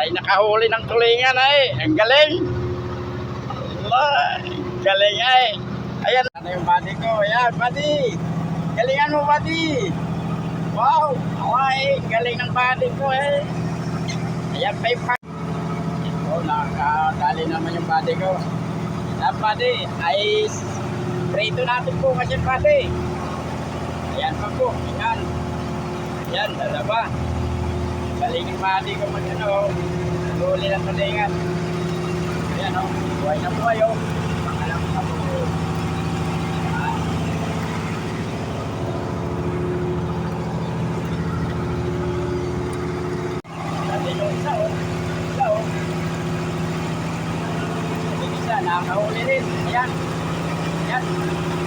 Tayo nakahuli ng tulingan ay. Ang galing. Allah, galing ay. Ayan, ano yung body ko? Ayan, body. Galingan mo, body. Wow, ay, galing ng body ko eh. Ayan, paper. Ito, nakakadali naman yung body ko. Ayan, body, ay prito natin po kasi body. Ayan pa po, ayan. Ayan, dalawa. Galing yung body ko mag-ano. Huli ng tulingan. Ayan o, buhay na buhay o. Pangalang na po. Isa o. Isa, nakahuli rin. Ayan. Ayan.